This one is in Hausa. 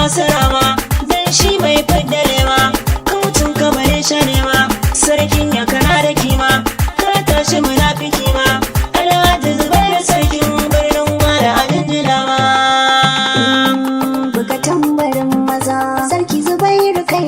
masu rama dan shi mai fidda lema kaucin ka bare shanewa sarkin ya kana da kima ka tashi munafiki ma Alhaji Zubairu sarkin birnin Gwara a jinjina ma buga tambarin maza sarki Zubairu kai